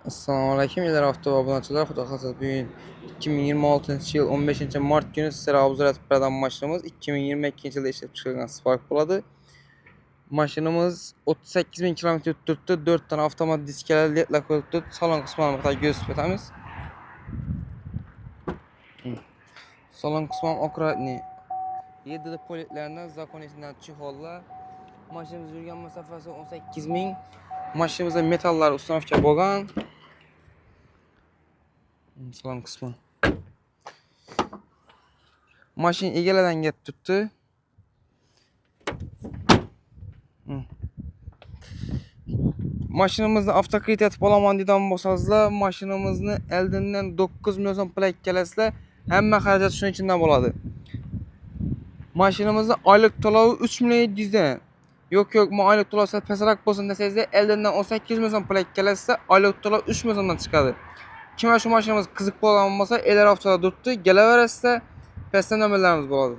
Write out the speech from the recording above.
Assalamualaikum ila avtomobilchilar, xudo xohlasa bugun 2026-yil 15-mart günü sizlarga obzor etib beradigan mashinamiz 2022-yilda ishlab chiqarilgan Spark bo'ladi. Mashinamiz 38.000 kilometr turibdi, 4 tane avtomat diskalar ledlar qo'yilibdi. Salon qismini bitta ko'rsatib o'tamiz. Salon qismi akkuratniy. 7 politlaridan zakonisidan chexollar. Mashinamiz yurgan masofasi 18.000. Mashinamizda metallar ustanovka bo'lgan. Salon qismi. Mashina egalardan kelib turibdi. Mashinamizni avtokredit etib olaman degan bo'lsangizlar, mashinamizni Eldindan 9 million so'm pul kelasizlar, hamma xarajat shuning ichidan bo'ladi. Mashinamizni oylik to'lovi 3 million 700 dan. Yo'q, men oylik to'lovi pastroq bo'lsin desangizlar, Eldindan 18 million so'm pul kelasizlar, oylik to'lov 3 million so'mdan chiqadi. Kim shu mashinamiz qiziq bo'lgan bo'lsa, elar haftada turibdi, kelaverasizlar, pastdan nomerlarimiz bo'ladi.